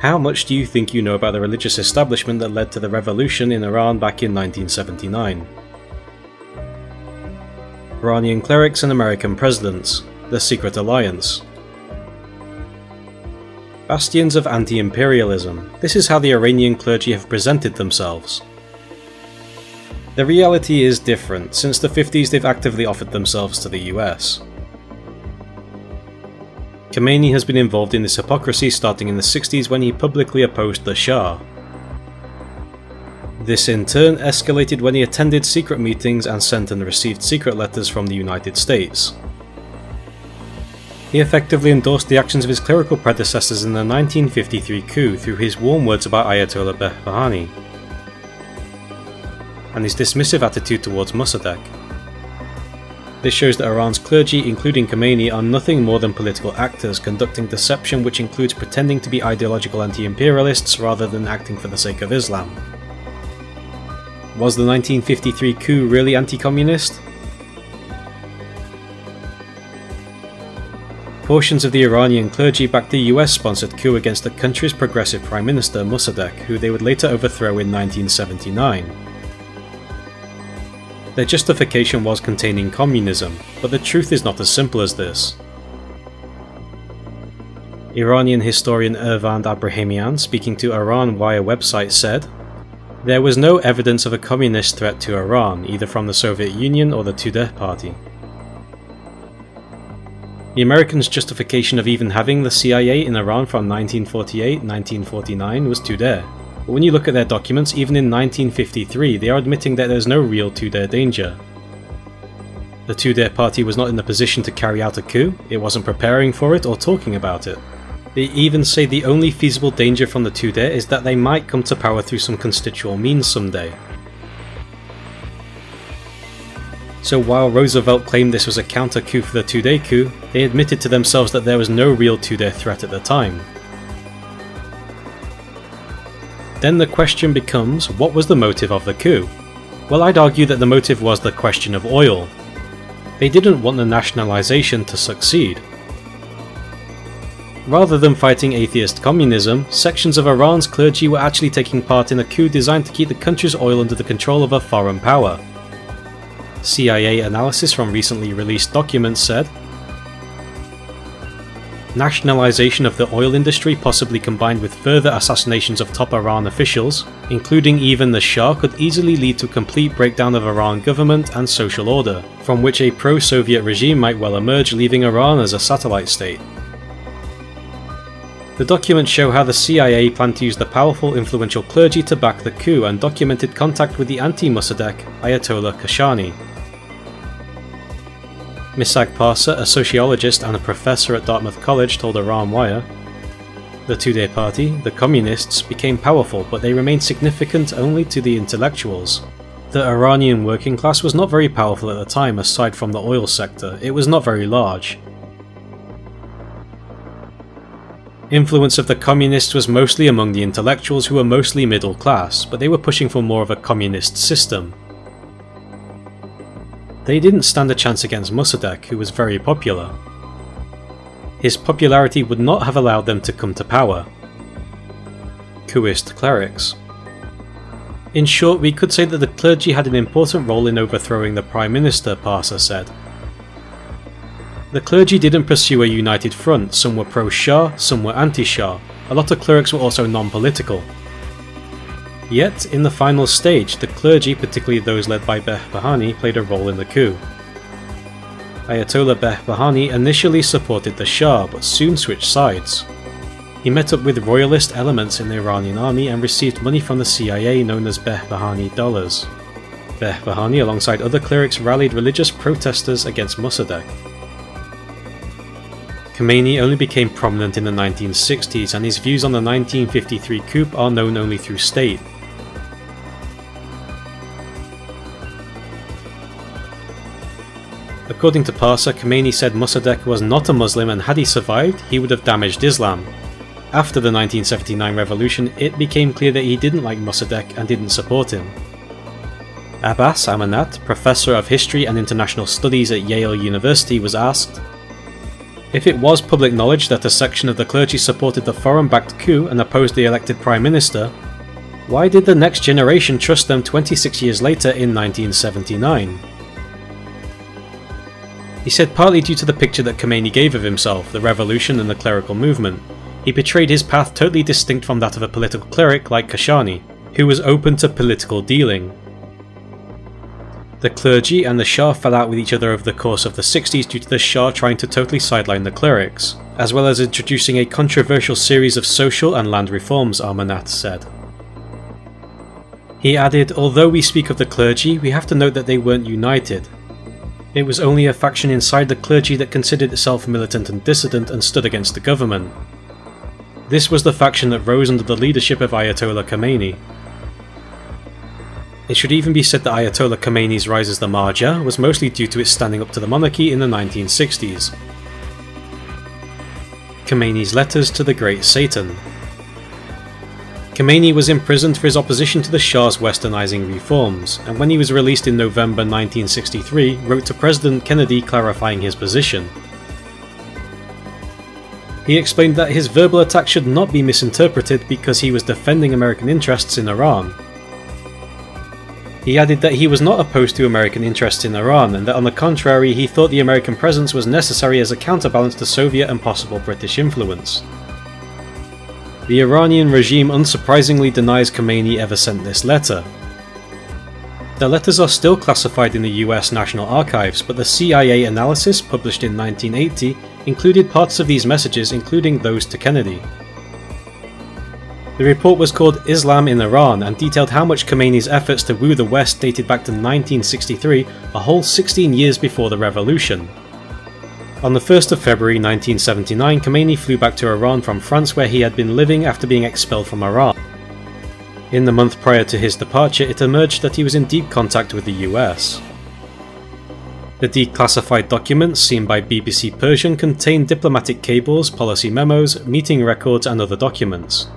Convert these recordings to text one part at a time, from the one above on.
How much do you think you know about the religious establishment that led to the revolution in Iran back in 1979? Iranian clerics and American presidents, the Secret Alliance. Bastions of anti-imperialism. This is how the Iranian clergy have presented themselves. The reality is different. Since the 50s they've actively offered themselves to the US. Khomeini has been involved in this hypocrisy starting in the 60s when he publicly opposed the Shah. This in turn escalated when he attended secret meetings and sent and received secret letters from the United States. He effectively endorsed the actions of his clerical predecessors in the 1953 coup through his warm words about Ayatollah Behbahani and his dismissive attitude towards Mossadegh. This shows that Iran's clergy, including Khomeini, are nothing more than political actors conducting deception which includes pretending to be ideological anti-imperialists rather than acting for the sake of Islam. Was the 1953 coup really anti-communist? Portions of the Iranian clergy backed the US-sponsored coup against the country's progressive Prime Minister Mossadegh, who they would later overthrow in 1979. Their justification was containing communism, but the truth is not as simple as this. Iranian historian Ervand Abrahamian, speaking to Iran Wire website, said, "There was no evidence of a communist threat to Iran, either from the Soviet Union or the Tudeh party." The Americans' justification of even having the CIA in Iran from 1948-1949 was Tudeh. But when you look at their documents, even in 1953, they are admitting that there is no real Tudeh danger. The Tudeh party was not in the position to carry out a coup, it wasn't preparing for it or talking about it. They even say the only feasible danger from the Tudeh is that they might come to power through some constitutional means someday. So while Roosevelt claimed this was a counter-coup for the Tudeh coup, they admitted to themselves that there was no real Tudeh threat at the time. Then the question becomes, what was the motive of the coup? Well, I'd argue that the motive was the question of oil. They didn't want the nationalisation to succeed. Rather than fighting atheist communism, sections of Iran's clergy were actually taking part in a coup designed to keep the country's oil under the control of a foreign power. CIA analysis from recently released documents said, nationalisation of the oil industry, possibly combined with further assassinations of top Iran officials, including even the Shah, could easily lead to a complete breakdown of Iran government and social order, from which a pro-Soviet regime might well emerge, leaving Iran as a satellite state. The documents show how the CIA planned to use the powerful, influential clergy to back the coup and documented contact with the anti-Mossadegh Ayatollah Kashani. Misag Parsa, a sociologist and a professor at Dartmouth College, told Iran Wire, "The Tudeh party, the communists, became powerful, but they remained significant only to the intellectuals. The Iranian working class was not very powerful at the time aside from the oil sector, it was not very large. Influence of the communists was mostly among the intellectuals who were mostly middle class, but they were pushing for more of a communist system. They didn't stand a chance against Mossadegh, who was very popular. His popularity would not have allowed them to come to power." Couxist clerics. In short, we could say that the clergy had an important role in overthrowing the Prime Minister, Parsa said. The clergy didn't pursue a united front, some were pro-Shah, some were anti-Shah, a lot of clerics were also non-political. Yet, in the final stage, the clergy, particularly those led by Behbahani, played a role in the coup. Ayatollah Behbahani initially supported the Shah, but soon switched sides. He met up with royalist elements in the Iranian army and received money from the CIA known as Behbahani dollars. Behbahani, alongside other clerics, rallied religious protesters against Mossadegh. Khomeini only became prominent in the 1960s, and his views on the 1953 coup are known only through state. According to Parsa, Khomeini said Mossadegh was not a Muslim and had he survived, he would have damaged Islam. After the 1979 revolution, it became clear that he didn't like Mossadegh and didn't support him. Abbas Amanat, professor of history and international studies at Yale University, was asked, If it was public knowledge that a section of the clergy supported the foreign-backed coup and opposed the elected Prime Minister, why did the next generation trust them 26 years later in 1979? He said partly due to the picture that Khomeini gave of himself, the revolution and the clerical movement. He portrayed his path totally distinct from that of a political cleric like Kashani, who was open to political dealing. The clergy and the Shah fell out with each other over the course of the 60s due to the Shah trying to totally sideline the clerics, as well as introducing a controversial series of social and land reforms, Amarnath said. He added, although we speak of the clergy, we have to note that they weren't united. It was only a faction inside the clergy that considered itself militant and dissident and stood against the government. This was the faction that rose under the leadership of Ayatollah Khomeini. It should even be said that Ayatollah Khomeini's rise as the Marja was mostly due to its standing up to the monarchy in the 1960s. Khomeini's letters to the Great Satan. Khomeini was imprisoned for his opposition to the Shah's westernizing reforms, and when he was released in November 1963, wrote to President Kennedy clarifying his position. He explained that his verbal attack should not be misinterpreted because he was defending American interests in Iran. He added that he was not opposed to American interests in Iran, and that on the contrary he thought the American presence was necessary as a counterbalance to Soviet and possible British influence. The Iranian regime unsurprisingly denies Khomeini ever sent this letter. The letters are still classified in the US National Archives, but the CIA analysis published in 1980 included parts of these messages, including those to Kennedy. The report was called Islam in Iran and detailed how much Khomeini's efforts to woo the West dated back to 1963, a whole 16 years before the revolution. On the 1st of February 1979, Khomeini flew back to Iran from France, where he had been living after being expelled from Iran. In the month prior to his departure, it emerged that he was in deep contact with the US. The declassified documents seen by BBC Persian contained diplomatic cables, policy memos, meeting records and other documents.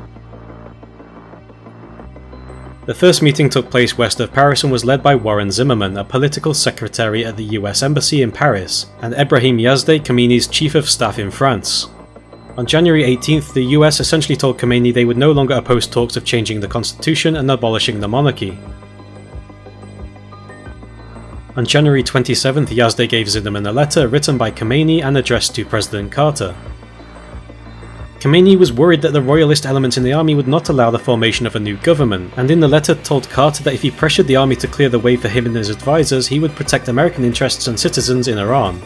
The first meeting took place west of Paris and was led by Warren Zimmerman, a political secretary at the US Embassy in Paris, and Ebrahim Yazdeh, Khomeini's chief of staff in France. On January 18th, the US essentially told Khomeini they would no longer oppose talks of changing the constitution and abolishing the monarchy. On January 27th, Yazdeh gave Zimmerman a letter written by Khomeini and addressed to President Carter. Khomeini was worried that the royalist elements in the army would not allow the formation of a new government, and in the letter told Carter that if he pressured the army to clear the way for him and his advisors, he would protect American interests and citizens in Iran.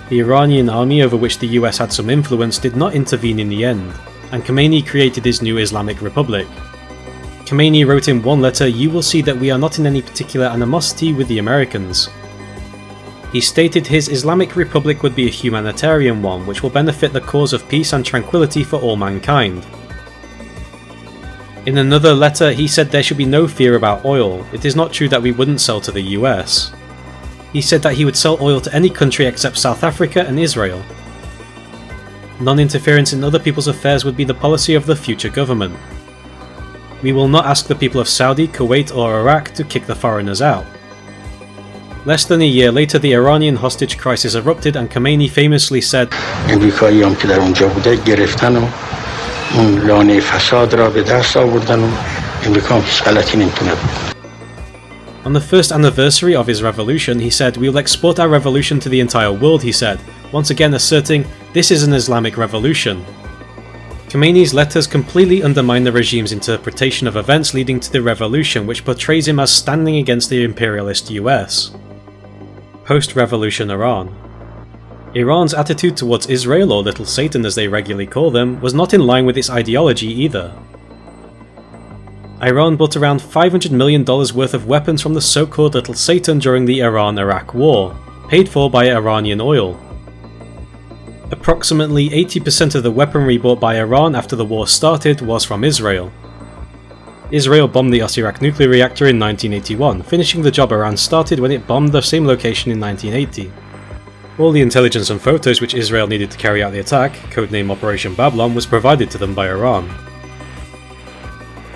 The Iranian army, over which the US had some influence, did not intervene in the end, and Khomeini created his new Islamic Republic. Khomeini wrote in one letter, "You will see that we are not in any particular animosity with the Americans." He stated his Islamic Republic would be a humanitarian one, which will benefit the cause of peace and tranquility for all mankind. In another letter, he said there should be no fear about oil. It is not true that we wouldn't sell to the US. He said that he would sell oil to any country except South Africa and Israel. Non-interference in other people's affairs would be the policy of the future government. We will not ask the people of Saudi, Kuwait or Iraq to kick the foreigners out. Less than a year later, the Iranian hostage crisis erupted and Khomeini famously said, On the 1st anniversary of his revolution, he said, "We will export our revolution to the entire world," he said, once again asserting, "This is an Islamic revolution." Khomeini's letters completely undermine the regime's interpretation of events leading to the revolution, which portrays him as standing against the imperialist US. Post-revolution Iran. Iran's attitude towards Israel, or Little Satan as they regularly call them, was not in line with its ideology either. Iran bought around $500 million worth of weapons from the so-called Little Satan during the Iran-Iraq War, paid for by Iranian oil. Approximately 80% of the weaponry bought by Iran after the war started was from Israel. Israel bombed the Osirak nuclear reactor in 1981, finishing the job Iran started when it bombed the same location in 1980. All the intelligence and photos which Israel needed to carry out the attack, codename Operation Babylon, was provided to them by Iran.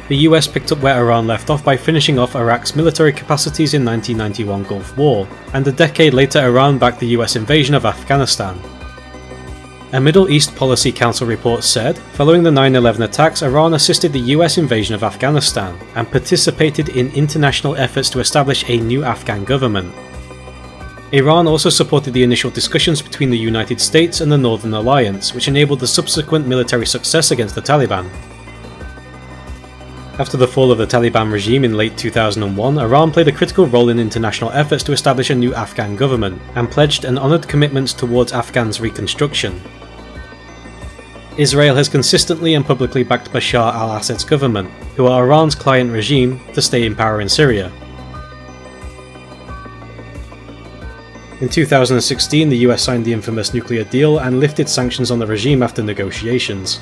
The US picked up where Iran left off by finishing off Iraq's military capacities in 1991 Gulf War, and a decade later Iran backed the US invasion of Afghanistan. A Middle East Policy Council report said, following the 9/11 attacks, Iran assisted the US invasion of Afghanistan and participated in international efforts to establish a new Afghan government. Iran also supported the initial discussions between the United States and the Northern Alliance, which enabled the subsequent military success against the Taliban. After the fall of the Taliban regime in late 2001, Iran played a critical role in international efforts to establish a new Afghan government, and pledged and honoured commitments towards Afghans' reconstruction. Israel has consistently and publicly backed Bashar al-Assad's government, who are Iran's client regime, to stay in power in Syria. In 2016, the US signed the infamous nuclear deal and lifted sanctions on the regime after negotiations.